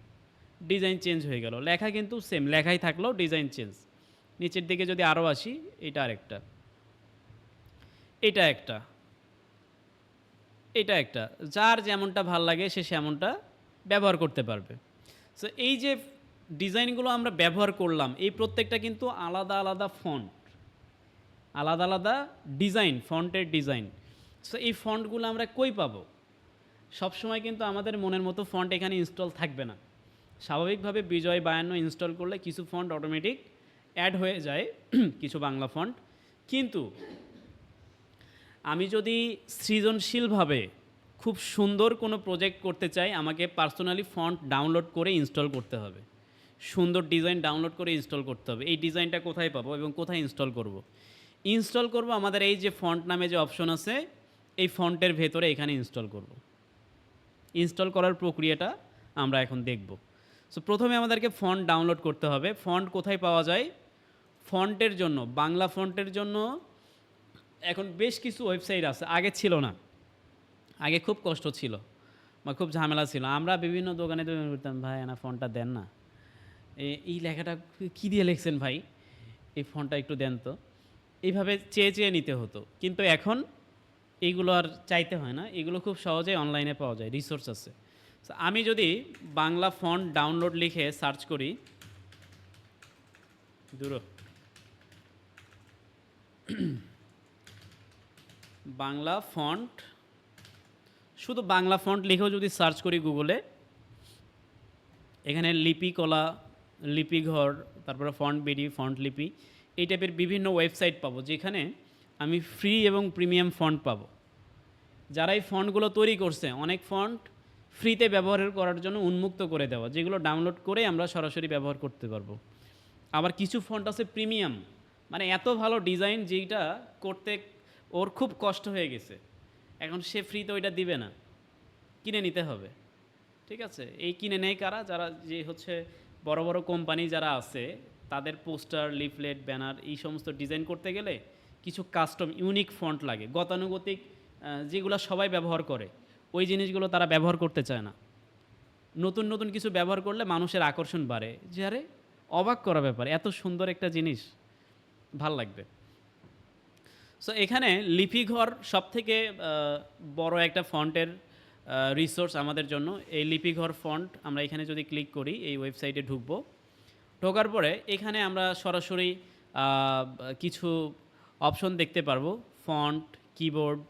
ডিজাইন চেঞ্জ হয়ে গেল। লেখা কিন্তু সেম, লেখাই থাকলেও ডিজাইন চেঞ্জ। নিচের দিকে যদি আরও আসি, এটা আরেকটা, এটা একটা, এটা একটা, যার যেমনটা ভাল লাগে সে সেমনটা ব্যবহার করতে পারবে। সো এই যে ডিজাইনগুলো আমরা ব্যবহার করলাম, এই প্রত্যেকটা কিন্তু আলাদা আলাদা ফন্ট, আলাদা আলাদা ডিজাইন, ফন্টের ডিজাইন। সো এই ফন্টগুলো আমরা কই পাবো? সবসময় কিন্তু আমাদের মনের মতো ফন্ট এখানে ইনস্টল থাকবে না। স্বাভাবিকভাবে বিজয় 52 ইনস্টল করলে কিছু ফন্ট অটোমেটিক অ্যাড হয়ে যায়, কিছু বাংলা ফন্ট। কিন্তু আমি যদি সৃজনশীলভাবে খুব সুন্দর কোনো প্রজেক্ট করতে চাই, আমাকে পার্সোনালি ফন্ট ডাউনলোড করে ইনস্টল করতে হবে, সুন্দর ডিজাইন ডাউনলোড করে ইনস্টল করতে হবে। এই ডিজাইনটা কোথায় পাবো এবং কোথায় ইনস্টল করব? ইনস্টল করব আমাদের এই যে ফন্ট নামে যে অপশন আছে, এই ফন্টের ভেতরে এখানে ইনস্টল করব। ইনস্টল করার প্রক্রিয়াটা আমরা এখন দেখব। সো প্রথমে আমাদেরকে ফন্ট ডাউনলোড করতে হবে। ফন্ট কোথায় পাওয়া যায়? ফন্টের জন্য, বাংলা ফন্টের জন্য এখন বেশ কিছু ওয়েবসাইট আছে, আগে ছিল না। আগে খুব কষ্ট ছিল বা খুব ঝামেলা ছিল। আমরা বিভিন্ন দোকানে করতাম, ভাই না ফন্টটা দেন না, এই লেখাটা কী দিয়ে লিখছেন ভাই, এই ফন্টটা একটু দেন তো। এইভাবে চেয়ে চেয়ে নিতে হতো। কিন্তু এখন এইগুলো আর চাইতে হয় না, এগুলো খুব সহজেই অনলাইনে পাওয়া যায়, রিসোর্স আছে। So, আমি যদি বাংলা ফন্ট ডাউনলোড লিখে সার্চ করি, দূর বাংলা ফন্ট শুধু বাংলা ফন্ট লিখেও যদি সার্চ করি গুগলে, এখানে লিপিকলা, লিপিঘর, তারপরে ফন্ট বিডি, ফন্ট লিপি, এই টাইপের বিভিন্ন ওয়েবসাইট পাবো যেখানে আমি ফ্রি এবং প্রিমিয়াম ফন্ট পাবো। যারা এই ফন্টগুলো তৈরি করছে, অনেক ফন্ট ফ্রিতে ব্যবহার করার জন্য উন্মুক্ত করে দেওয়া, যেগুলো ডাউনলোড করে আমরা সরাসরি ব্যবহার করতে পারবো। আবার কিছু ফন্ট আছে প্রিমিয়াম, মানে এত ভালো ডিজাইন যেটা করতে ওর খুব কষ্ট হয়ে গেছে, এখন সে ফ্রিতে ওইটা দিবে না, কিনে নিতে হবে। ঠিক আছে, এই কিনে নেয় কারা? যারা যে হচ্ছে বড় বড় কোম্পানি যারা আছে, তাদের পোস্টার, লিফলেট, ব্যানার এই সমস্ত ডিজাইন করতে গেলে কিছু কাস্টম ইউনিক ফন্ট লাগে, গতানুগতিক, যেগুলো সবাই ব্যবহার করে, ওই জিনিসগুলো তারা ব্যবহার করতে চায় না। নতুন নতুন কিছু ব্যবহার করলে মানুষের আকর্ষণ বাড়ে, যে আরে অবাক করা ব্যাপার, এত সুন্দর একটা জিনিস, ভাল লাগবে। সো এখানে লিপিঘর সবথেকে বড় একটা ফন্টের রিসোর্স আমাদের জন্য। এই লিপিঘর ফন্ট আমরা এখানে যদি ক্লিক করি, এই ওয়েবসাইটে ঢুকবো। ঢোকার পরে এখানে আমরা সরাসরি কিছু অপশন দেখতে পারবো, ফন্ট, কিবোর্ড,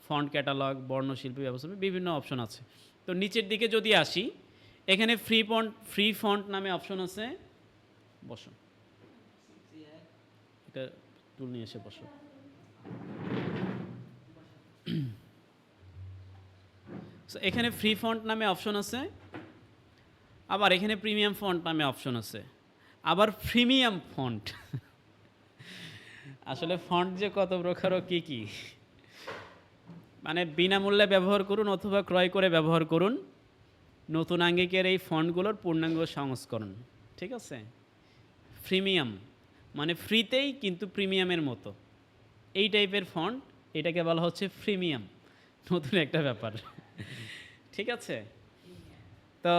ফন্ট ক্যাটালগ, বর্ণশিল্পী ব্যবস্থা, বিভিন্ন অপশন আছে। তো নিচের দিকে যদি আসি, এখানে ফ্রি ফন্ট নামে অপশন আছে। বসো, এটা টুল নিয়ে এসে বসো। এখানে ফ্রি ফন্ট নামে অপশন আছে, আবার এখানে প্রিমিয়াম ফন্ট নামে অপশন আছে, আবার প্রিমিয়াম ফন্ট। আসলে ফন্ট যে কত প্রকার ও কী কী, মানে বিনামূল্যে ব্যবহার করুন অথবা ক্রয় করে ব্যবহার করুন, নতুন আঙ্গিকের এই ফন্টগুলোর পূর্ণাঙ্গ সংস্করণ। ঠিক আছে, প্রিমিয়াম মানে ফ্রিতেই কিন্তু প্রিমিয়ামের মতো, এই টাইপের ফন্ট, এটাকে বলা হচ্ছে প্রিমিয়াম। নতুন একটা ব্যাপার। ঠিক আছে, তো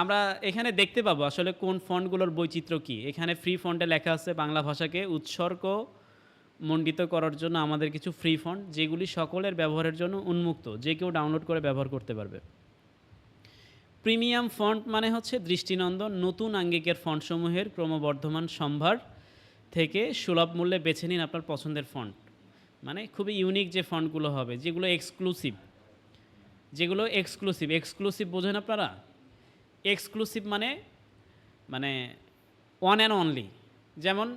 আমরা এখানে দেখতে পাবো আসলে কোন ফন্টগুলোর বৈচিত্র্য কী। এখানে ফ্রি ফন্টে লেখা আছে বাংলা ভাষাকে উৎসর্গ মণ্ডিত করার জন্য আমাদের কিছু ফ্রি ফন্ট, যেগুলি সকলের ব্যবহারের জন্য উন্মুক্ত, যে কেউ ডাউনলোড করে ব্যবহার করতে পারবে। প্রিমিয়াম ফন্ট মানে হচ্ছে দৃষ্টিনন্দন নতুন আঙ্গিকের ফন্টসমূহের ক্রমবর্ধমান সম্ভার থেকে সুলভ মূল্যে বেছে নিন আপনার পছন্দের ফন্ট। মানে খুবই ইউনিক যে ফন্টগুলো হবে, যেগুলো এক্সক্লুসিভ, এক্সক্লুসিভ বোঝেন আপনারা? এক্সক্লুসিভ মানে মানে ওয়ান অ্যান্ড অনলি, যেমন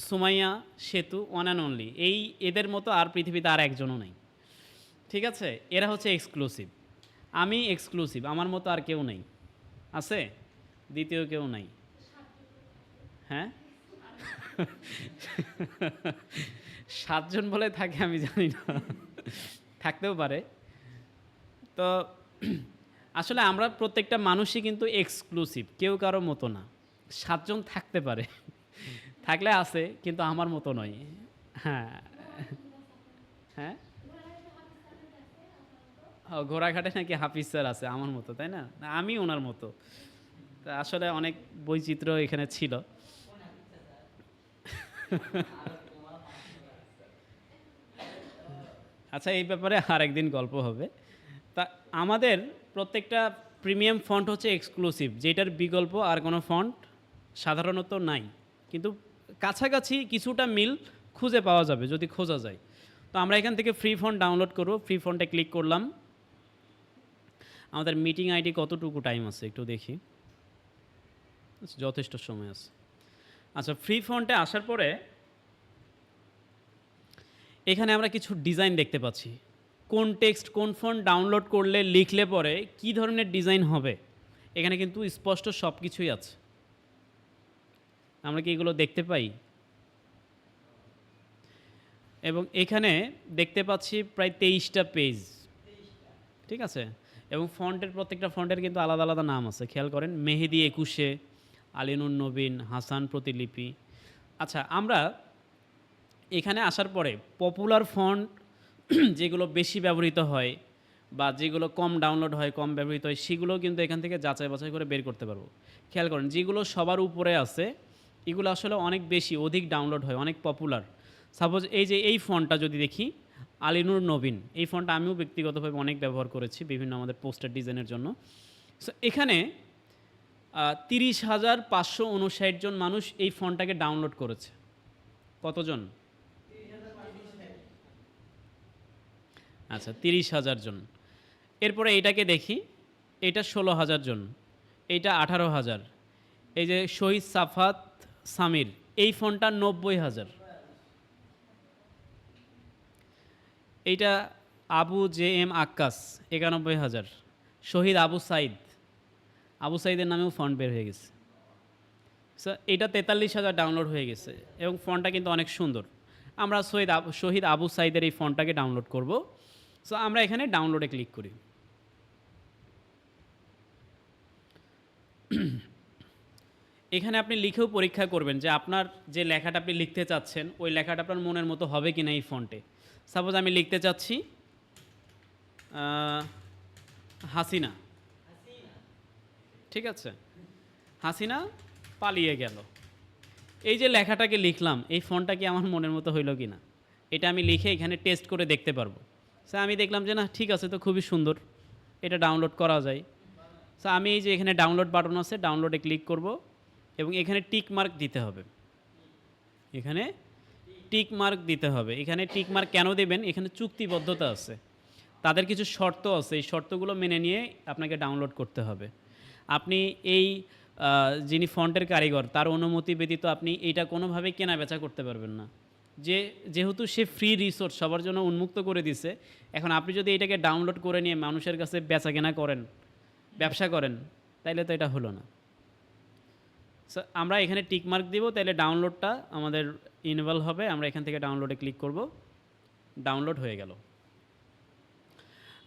সুমাইয়া সেতু ওয়ান অ্যান্ড অনলি, এদের মতো আর পৃথিবীতে আর একজনও নেই। ঠিক আছে, এরা হচ্ছে এক্সক্লুসিভ। আমি এক্সক্লুসিভ, আমার মতো আর কেউ নেই, আছে দ্বিতীয় কেউ নাই। হ্যাঁ, 7জন বলে থাকে আমি জানি না, থাকতেও পারে। তো আসলে আমরা প্রত্যেকটা মানুষই কিন্তু এক্সক্লুসিভ, কেউ কারো মতো না। 7জন থাকতে পারে, থাকলে আছে, কিন্তু আমার মতো নয়। হ্যাঁ, হ্যাঁ, ঘোড়াঘাটে নাকি হাফিজ স্যার আছে আমার মতো, তাই না? আমি ওনার মতো। তা আসলে অনেক বৈচিত্র্য এখানে ছিল। আচ্ছা, এই ব্যাপারে আর একদিন গল্প হবে। তা আমাদের প্রত্যেকটা প্রিমিয়াম ফন্ট হচ্ছে এক্সক্লুসিভ, যেটার বিকল্প আর কোনো ফন্ট সাধারণত নাই, কিন্তু কাছাকাছি কিছুটা মিল খুঁজে পাওয়া যাবে যদি খোঁজা যায়। তো আমরা এখান থেকে ফ্রি ফন্ট ডাউনলোড করব। ফ্রি ফন্টে ক্লিক করলাম। আমাদের মিটিং আইডি কতটুকু টাইম আছে একটু দেখি। যথেষ্ট সময় আছে। আচ্ছা, ফ্রি ফন্টে আসার পরে এখানে আমরা কিছু ডিজাইন দেখতে পাচ্ছি। কোন টেক্সট কোন ফন্ট ডাউনলোড করলে, লিখলে পরে কী ধরনের ডিজাইন হবে, এখানে কিন্তু স্পষ্ট সব কিছুই আছে। আমরা কি এগুলো দেখতে পাই? এবং এখানে দেখতে পাচ্ছি প্রায় 23টা পেজ। ঠিক আছে, এবং ফন্টের প্রত্যেকটা ফন্টের কিন্তু আলাদা আলাদা নাম আছে, খেয়াল করেন। মেহেদি 21, আলিনুর নবীন, হাসান প্রতিলিপি। আচ্ছা, আমরা এখানে আসার পরে পপুলার ফন্ট যেগুলো বেশি ব্যবহৃত হয় বা যেগুলো কম ডাউনলোড হয়, কম ব্যবহৃত হয়, সেগুলো কিন্তু এখান থেকে যাচাই বাছাই করে বের করতে পারবো। খেয়াল করেন, যেগুলো সবার উপরে আছে এগুলো আসলে অনেক বেশি, অধিক ডাউনলোড হয়, অনেক পপুলার। সাপোজ এই ফন্টটা যদি দেখি, আলিনুর নবীন, এই ফন্টটা আমিও ব্যক্তিগতভাবে অনেক ব্যবহার করেছি বিভিন্ন আমাদের পোস্টার ডিজাইনের জন্য। সো এখানে 30,559 জন মানুষ এই ফন্টটাকে ডাউনলোড করেছে। কতজন? আচ্ছা, 30,000 জন। এরপরে এইটাকে দেখি, এটা ১৬,০০০ জন, এইটা ১৮,০০০, এই যে শহীদ সাফাত সামির, এই ফন্টটা ৯০,০০০, এইটা আবু জে এম আক্কাস ৯১,০০০, শহীদ আবু সাইদ, আবু সাইদের নামেও ফন্ট বের হয়ে গেছে। সো এটা ৪৩,০০০ ডাউনলোড হয়ে গেছে এবং ফন্টটা কিন্তু অনেক সুন্দর। আমরা শহীদ আবু সাইদের এই ফন্টটাকে ডাউনলোড করব। সো আমরা এখানে ডাউনলোডে ক্লিক করি। এখানে আপনি লিখেও পরীক্ষা করবেন যে আপনার যে লেখাটা আপনি লিখতে চাচ্ছেন ওই লেখাটা আপনার মনের মতো হবে কি না এই ফন্টে। সাপোজ আমি লিখতে চাচ্ছি হাসিনা, ঠিক আছে, হাসিনা পালিয়ে গেল, এই যে লেখাটাকে লিখলাম এই ফন্টটা কি আমার মনের মতো হইল কি না, এটা আমি লিখে এখানে টেস্ট করে দেখতে পারবো। স্যার আমি দেখলাম যে না ঠিক আছে, তো খুবই সুন্দর, এটা ডাউনলোড করা যায়। স্যার আমি এই যে এখানে ডাউনলোড বাটন আছে, ডাউনলোডে ক্লিক করব এবং এখানে টিক মার্ক দিতে হবে, এখানে টিক মার্ক দিতে হবে। এখানে টিক মার্ক কেন দেবেন, এখানে চুক্তিবদ্ধতা আছে, তাদের কিছু শর্ত আছে, এই শর্তগুলো মেনে নিয়ে আপনাকে ডাউনলোড করতে হবে। আপনি এই যিনি ফন্টের কারিগর তার অনুমতি ব্যতীত আপনি এইটা কোনোভাবেই কেনা বেচা করতে পারবেন না। যেহেতু সে ফ্রি রিসোর্স সবার জন্য উন্মুক্ত করে দিছে, এখন আপনি যদি এটাকে ডাউনলোড করে নিয়ে মানুষের কাছে বেচা কেনা করেন, ব্যবসা করেন, তাইলে তো এটা হলো না। সো আমরা এখানে টিক মার্ক দিব, তাহলে ডাউনলোডটা আমাদের ইনভলভ হবে। আমরা এখান থেকে ডাউনলোডে ক্লিক করব, ডাউনলোড হয়ে গেল।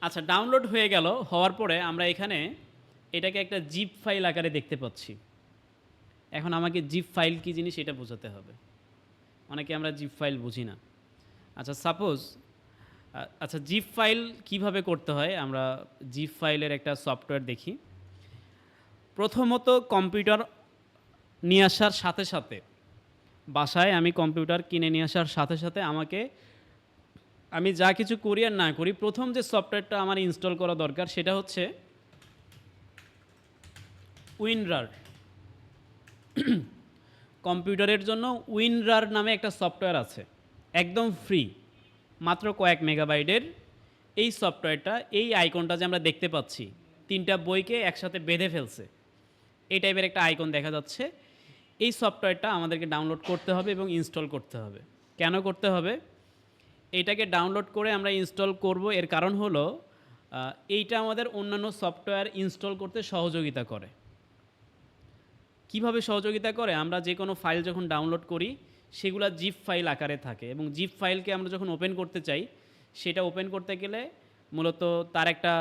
আচ্ছা, ডাউনলোড হয়ে গেল, হওয়ার পরে আমরা এখানে এটাকে একটা জিপ ফাইল আকারে দেখতে পাচ্ছি। এখন আমাকে জিপ ফাইল কী জিনিস এটা বোঝাতে হবে, অনেকে আমরা জিপ ফাইল বুঝি না। আচ্ছা সাপোজ, আচ্ছা জিপ ফাইল কিভাবে করতে হয়, আমরা জিপ ফাইলের একটা সফটওয়্যার দেখি। প্রথমত কম্পিউটার নিয়ে আসার সাথে সাথে, বাসায় আমি কম্পিউটার কিনে নিয়ে আসার সাথে সাথে আমি যা কিছু করি আর না করি, প্রথম যে সফটওয়্যারটা আমার ইনস্টল করা দরকার সেটা হচ্ছে উইনরার। কম্পিউটারের জন্য উইনরার নামে একটা সফটওয়্যার আছে, একদম ফ্রি, মাত্র কয়েক মেগাবাইটের। এই সফটওয়্যারটা, এই আইকনটা যে আমরা দেখতে পাচ্ছি, তিনটা বইকে একসাথে বেঁধে ফেলছে, এই টাইপের একটা আইকন দেখা যাচ্ছে। এই সফটওয়্যারটা আমাদেরকে ডাউনলোড করতে হবে এবং ইনস্টল করতে হবে। কেন করতে হবে? এইটাকে ডাউনলোড করে আমরা ইনস্টল করব, এর কারণ হলো এইটা আমাদের অন্যান্য সফটওয়্যার ইনস্টল করতে সহযোগিতা করে। কিভাবে সহযোগিতা করে? আমরা যে কোনো ফাইল যখন ডাউনলোড করি সেগুলো জিপ ফাইল আকারে থাকে এবং জিপ ফাইলকে আমরা যখন ওপেন করতে চাই, সেটা ওপেন করতে গেলে মূলত তার একটা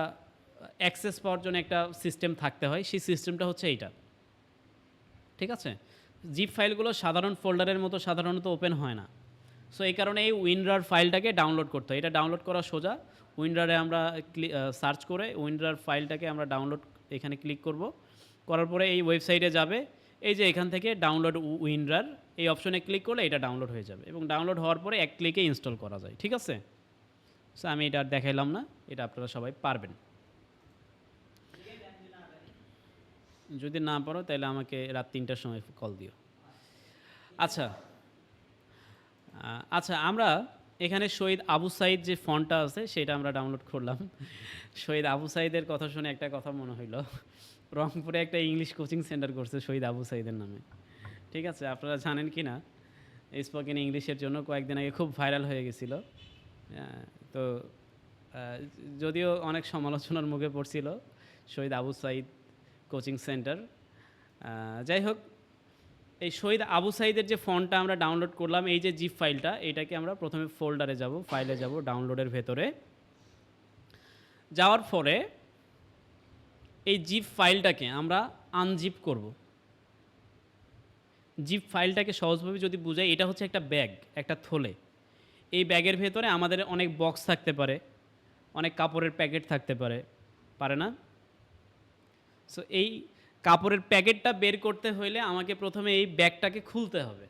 অ্যাক্সেস পাওয়ার জন্য একটা সিস্টেম থাকতে হয়, সেই সিস্টেমটা হচ্ছে এইটা, ঠিক আছে। জিপ ফাইলগুলো সাধারণ ফোল্ডারের মতো সাধারণত ওপেন হয় না। সো এই কারণে এই উইনরার ফাইলটাকে ডাউনলোড করতে হয়। এটা ডাউনলোড করা সোজা, উইনরারে আমরা সার্চ করে উইনরার ফাইলটাকে আমরা ডাউনলোড এখানে ক্লিক করব, করার পরে এই ওয়েবসাইটে যাবে, এই যে এখান থেকে ডাউনলোড উইনরার এই অপশনে ক্লিক করলে এটা ডাউনলোড হয়ে যাবে এবং ডাউনলোড হওয়ার পরে এক ক্লিকে ইনস্টল করা যায়, ঠিক আছে। সো আমি এটা আর দেখাইলাম না, এটা আপনারা সবাই পারবেন। যদি না পারো তাহলে আমাকে রাত ৩টার সময় কল দিও। আচ্ছা আচ্ছা, আমরা এখানে শহীদ আবু সাইদ যে ফন্টটা আছে সেটা আমরা ডাউনলোড করলাম। শহীদ আবু সাইদের কথা শুনে একটা কথা মনে হইল, রংপুরে একটা ইংলিশ কোচিং সেন্টার করছে শহীদ আবু সাইদের নামে, ঠিক আছে। আপনারা জানেন কি না, স্পোকেন ইংলিশের জন্য কয়েকদিন আগে খুব ভাইরাল হয়ে গেছিল। তো যদিও অনেক সমালোচনার মুখে পড়ছিল শহীদ আবু সাইদ কোচিং সেন্টার, যাই হোক, এই শহীদ আবু সাইদের যে ফন্টটা আমরা ডাউনলোড করলাম, এই যে জিপ ফাইলটা, এটাকে আমরা প্রথমে ফোল্ডারে যাব, ফাইলে যাব, ডাউনলোডের ভেতরে যাওয়ার পরে এই জিপ ফাইলটাকে আমরা আনজিপ করব। জিপ ফাইলটাকে সহজভাবে যদি বুঝাই, এটা হচ্ছে একটা ব্যাগ, একটা থলে। এই ব্যাগের ভেতরে আমাদের অনেক বক্স থাকতে পারে, অনেক কাপড়ের প্যাকেট থাকতে পারে, পারে না? সো এই কাপড়ের প্যাকেটটা বের করতে হইলে আমাকে প্রথমে এই ব্যাগটাকে খুলতে হবে।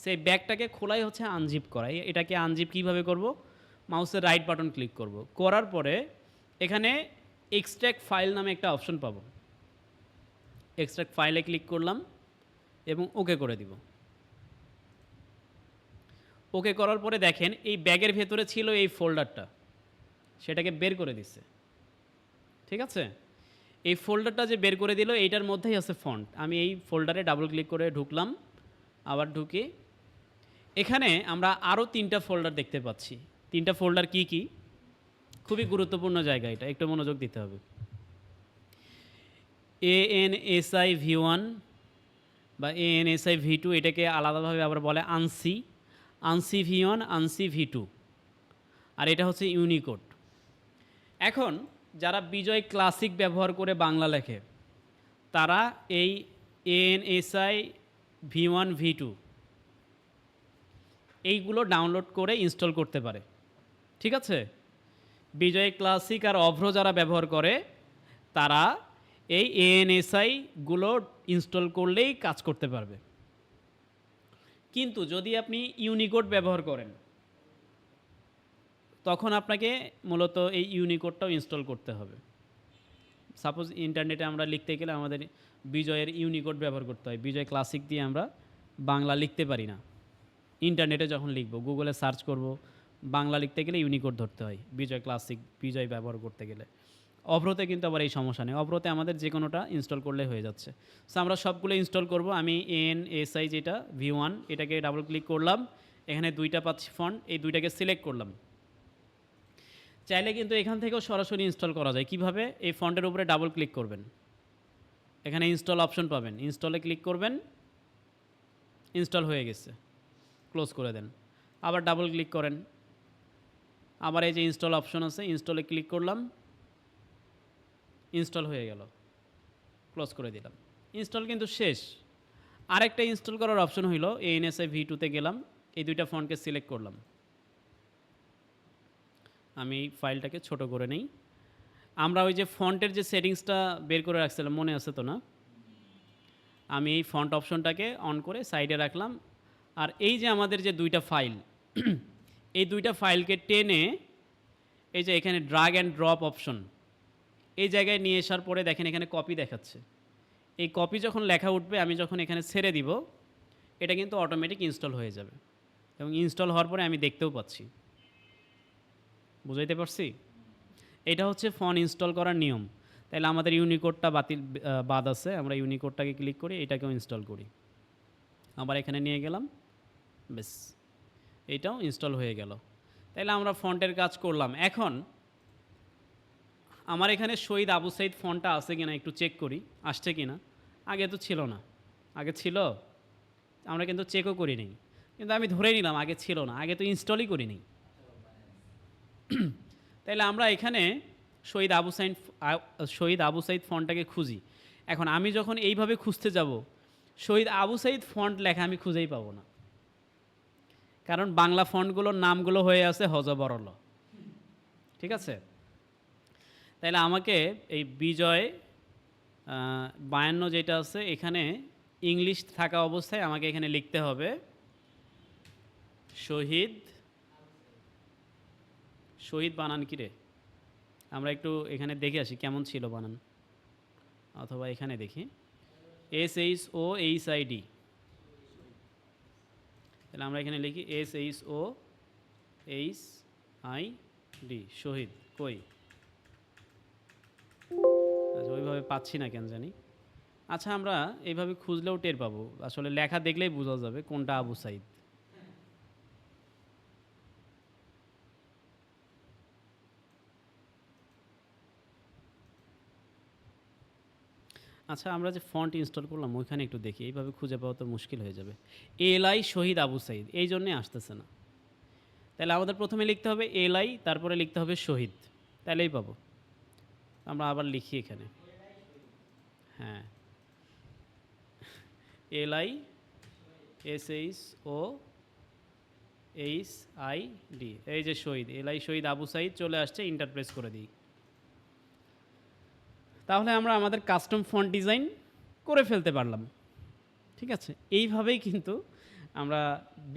সেই ব্যাগটাকে খোলাই হচ্ছে আনজিপ করা। এটাকে আনজিপ কীভাবে করব? মাউসের রাইট বাটন ক্লিক করব, করার পরে এখানে এক্সট্র্যাক্ট ফাইল নামে একটা অপশন পাবো। এক্সট্র্যাক্ট ফাইলে ক্লিক করলাম এবং ওকে করে দিব। ওকে করার পরে দেখেন এই ব্যাগের ভেতরে ছিল এই ফোল্ডারটা, সেটাকে বের করে দিচ্ছে। ঠিক আছে? এই ফোল্ডারটা যে বের করে দিল এইটার মধ্যেই আছে ফন্ট। আমি এই ফোল্ডারে ডাবল ক্লিক করে ঢুকলাম, আবার ঢুকে এখানে আমরা আরও ৩টা ফোল্ডার দেখতে পাচ্ছি। ৩টা ফোল্ডার কি, কি? খুবই গুরুত্বপূর্ণ জায়গা এটা, একটু মনোযোগ দিতে হবে। ANSI V1 বা ANSI V2 এটাকে আলাদাভাবে আবার বলে ANSI, ANSI V1, ANSI V2 আর এটা হচ্ছে ইউনিকোড। এখন যারা বিজয় ক্লাসিক ব্যবহার করে বাংলা লেখে তারা এই ANSI V1 V2 এইগুলো ডাউনলোড করে ইনস্টল করতে পারে। ঠিক আছে? বিজয় ক্লাসিক আর অভ্র যারা ব্যবহার করে তারা এই ANSI গুলো ইনস্টল করলেই কাজ করতে পারবে। কিন্তু যদি আপনি ইউনিকোড ব্যবহার করেন তখন আপনাকে মূলত এই ইউনিকোডটাও ইনস্টল করতে হবে। সাপোজ ইন্টারনেটে আমরা লিখতে গেলে আমাদের বিজয়ের ইউনিকোড ব্যবহার করতে হয়। বিজয় ক্লাসিক দিয়ে আমরা বাংলা লিখতে পারি না। ইন্টারনেটে যখন লিখব, গুগলে সার্চ করব, বাংলা লিখতে গেলে ইউনিকোড ধরতে হয় বিজয় ক্লাসিক, বিজয় ব্যবহার করতে গেলে। অভ্রতে কিন্তু আবার এই সমস্যা নেই, অভ্রতে আমাদের যে কোনোটা ইনস্টল করলে হয়ে যাচ্ছে। সো আমরা সবগুলো ইনস্টল করব। আমি ANSI যেটা V1 এটাকে ডাবল ক্লিক করলাম, এখানে 2টা পাচ্ছি ফন্ট, এই 2টাকে সিলেক্ট করলাম। চাইলে কিন্তু এখান থেকেও সরাসরি ইনস্টল করা যায়। কিভাবে? এই ফন্টের উপরে ডাবল ক্লিক করবেন, এখানে ইনস্টল অপশন পাবেন, ইনস্টলে ক্লিক করবেন, ইনস্টল হয়ে গেছে, ক্লোজ করে দেন। আবার ডাবল ক্লিক করেন, আবার এই যে ইনস্টল অপশন আছে, ইনস্টলে ক্লিক করলাম, ইনস্টল হয়ে গেল, ক্লোজ করে দিলাম। ইনস্টল কিন্তু শেষ। আরেকটা ইনস্টল করার অপশন হইল ANSI V2-তে গেলাম, এই 2টা ফন্টকে সিলেক্ট করলাম। আমি ফাইলটাকে ছোট করে নেই। আমরা ওই যে ফন্টের যে সেটিংসটা বের করে রাখছিলাম, মনে আছে তো না? আমি এই ফন্ট অপশনটাকে অন করে সাইডে রাখলাম। আর এই যে আমাদের যে 2টা ফাইল, এই 2টা ফাইলকে টেনে এই যে এখানে ড্রাগ অ্যান্ড ড্রপ অপশন, এই জায়গায় নিয়ে আসার পরে দেখেন এখানে কপি দেখাচ্ছে। এই কপি যখন লেখা উঠবে, আমি যখন এখানে ছেড়ে দিব, এটা কিন্তু অটোমেটিক ইনস্টল হয়ে যাবে এবং ইনস্টল হওয়ার পরে আমি দেখতেও পাচ্ছি। বুঝাইতে পারছি? এটা হচ্ছে ফন্ট ইনস্টল করার নিয়ম। তাহলে আমাদের ইউনিকোডটা বাদ আছে, আমরা ইউনিকোডটাকে ক্লিক করি, এটাকেও ইনস্টল করি। আবার এখানে নিয়ে গেলাম, বেশ, এইটাও ইনস্টল হয়ে গেল। তাহলে আমরা ফন্টের কাজ করলাম। এখন আমার এখানে শহীদ আবু সাইদ ফন্টটা আছে কিনা একটু চেক করি, আসছে কিনা। আগে তো ছিল না, আগে ছিল, আমরা কিন্তু চেকও করি নি, কিন্তু আমি ধরে নিলাম আগে ছিল না, আগে তো ইনস্টলই করিনি। তাইলে আমরা এখানে শহীদ আবু সাইদ ফন্টটাকে খুঁজি। এখন আমি যখন এইভাবে খুঁজতে যাব, শহীদ আবু সাইদ ফন্ট লেখা আমি খুঁজেই পাবো না, কারণ বাংলা ফন্টগুলোর নামগুলো হয়ে আছে হযবরল। ঠিক আছে? তাইলে আমাকে এই বিজয় 52 যেটা আছে এখানে ইংলিশ থাকা অবস্থায় আমাকে এখানে লিখতে হবে শহীদ। শহীদ বানান কি রে? আমরা একটু এখানে দেখে আসি কেমন ছিল বানান, অথবা এখানে দেখি SHOHID। তাহলে আমরা এখানে লিখি SHOHID, শহীদ। কই? আচ্ছা, ওইভাবে পাচ্ছি না কেন জানি। আচ্ছা, আমরা এইভাবে খুঁজলেও টের পাবো, আসলে লেখা দেখলেই বোঝা যাবে কোনটা আবু সাইদ। আচ্ছা, আমরা যে ফন্ট ইনস্টল করলাম ওইখানে একটু দেখি, এইভাবে খুঁজে পাওয়া তো মুশকিল হয়ে যাবে। LI শহীদ আবু সাইদ, এই জন্যে আসতেছে না। তাহলে আমাদের প্রথমে লিখতে হবে LI, তারপরে লিখতে হবে শহীদ, তাহলেই পাবো। আমরা আবার লিখি এখানে, হ্যাঁ, LI SHOHID, এই যে শহীদ, LI শহীদ আবু সাইদ চলে আসছে, ইন্টারপ্রেস করে দিই। তাহলে আমরা আমাদের কাস্টম ফন্ট ডিজাইন করে ফেলতে পারলাম। ঠিক আছে? এইভাবেই কিন্তু আমরা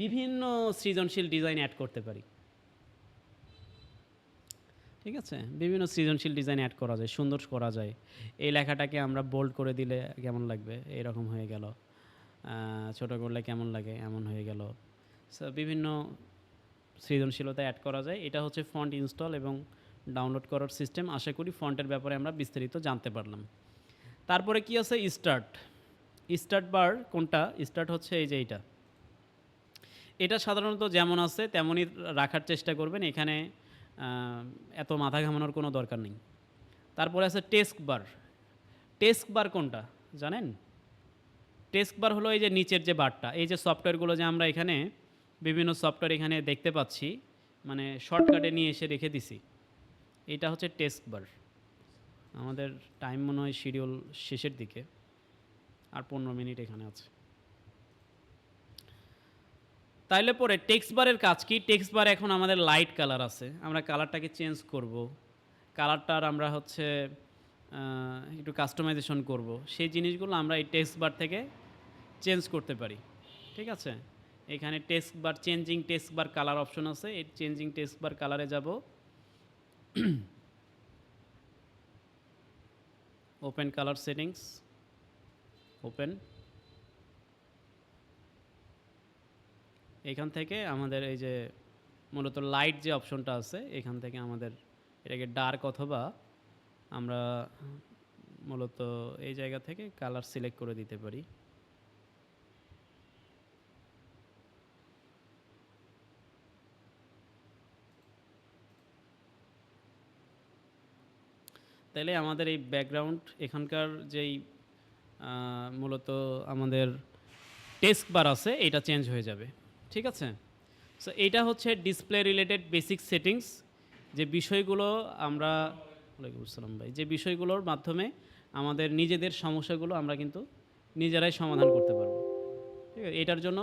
বিভিন্ন সৃজনশীল ডিজাইন অ্যাড করতে পারি। ঠিক আছে? বিভিন্ন সৃজনশীল ডিজাইন অ্যাড করা যায়, সুন্দর করা যায়। এই লেখাটাকে আমরা বোল্ড করে দিলে কেমন লাগবে, এরকম হয়ে গেল। ছোট করলে কেমন লাগে, এমন হয়ে গেল। সো বিভিন্ন সৃজনশীলতা অ্যাড করা যায়। এটা হচ্ছে ফন্ট ইনস্টল এবং ডাউনলোড করার সিস্টেম। আশা করি ফন্টের ব্যাপারে আমরা বিস্তারিত জানতে পারলাম। তারপরে কি আছে? স্টার্ট। স্টার্ট বার কোনটা? স্টার্ট হচ্ছে এই যে এইটা। এটা সাধারণত যেমন আছে তেমনই রাখার চেষ্টা করবেন। এখানে এত মাথা ঘামানোর কোনো দরকার নেই। তারপরে আছে টেস্ক বার। টেস্ক বার কোনটা জানেন? টেস্ক বার হলো এই যে নিচের যে বারটা, এই যে সফটওয়্যারগুলো যে আমরা এখানে বিভিন্ন সফটওয়্যার এখানে দেখতে পাচ্ছি, মানে শর্টকাটে নিয়ে এসে রেখে দিছি, এটা হচ্ছে টেস্ক বার। আমাদের টাইম মনে হয় শিডিউল শেষের দিকে, আর 15 মিনিট এখানে আছে। তাইলে পরে টেক্সট বারের কাজ কি? টেক্সট বার এখন আমাদের লাইট কালার আছে, আমরা কালারটাকে চেঞ্জ করব, কালারটার আমরা হচ্ছে একটু কাস্টমাইজেশন করব, সেই জিনিসগুলো আমরা এই টেক্সট বার থেকে চেঞ্জ করতে পারি। ঠিক আছে, এখানে টেক্সট বার চেঞ্জিং টেক্সট বার কালার অপশন আছে, এই চেঞ্জিং টেক্সট বার কালারে যাব, ওপেন কালার সেটিংস, ওপেন। এখান থেকে আমাদের এই যে মূলত লাইট যে অপশনটা আছে, এখান থেকে আমাদের এটাকে ডার্ক অথবা আমরা মূলত এই জায়গা থেকে কালার সিলেক্ট করে দিতে পারি। তাইলে আমাদের এই ব্যাকগ্রাউন্ড এখানকার যেই মূলত আমাদের টেক্সট বার আছে এটা চেঞ্জ হয়ে যাবে। ঠিক আছে, সো এইটা হচ্ছে ডিসপ্লে রিলেটেড বেসিক সেটিংস, যে বিষয়গুলো আমরা, ওয়ালাইকুম আসসালাম ভাই, যে বিষয়গুলোর মাধ্যমে আমাদের নিজেদের সমস্যাগুলো আমরা কিন্তু নিজেরাই সমাধান করতে পারবো। ঠিক আছে, এটার জন্য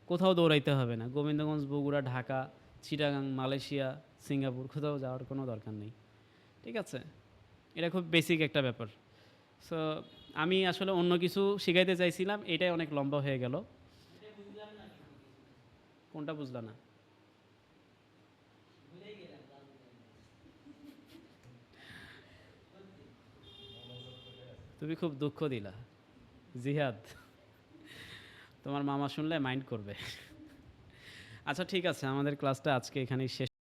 কোথাও দৌড়াইতে হবে না, গোবিন্দগঞ্জ, বগুড়া, ঢাকা, চিটাগাং, মালয়েশিয়া, সিঙ্গাপুর কোথাও যাওয়ার কোনো দরকার নেই। ঠিক আছে, এটা খুব বেসিক একটা ব্যাপার। সো আমি আসলে অন্য কিছু শিখাইতে চাইছিলাম, এটাই অনেক লম্বা হয়ে গেল। কোনটা বুঝলা না? তুমি খুব দুঃখ দিলা জিহাদ, তোমার মামা শুনলে মাইন্ড করবে। আচ্ছা ঠিক আছে, আমাদের ক্লাসটা আজকে এখানেই শেষ।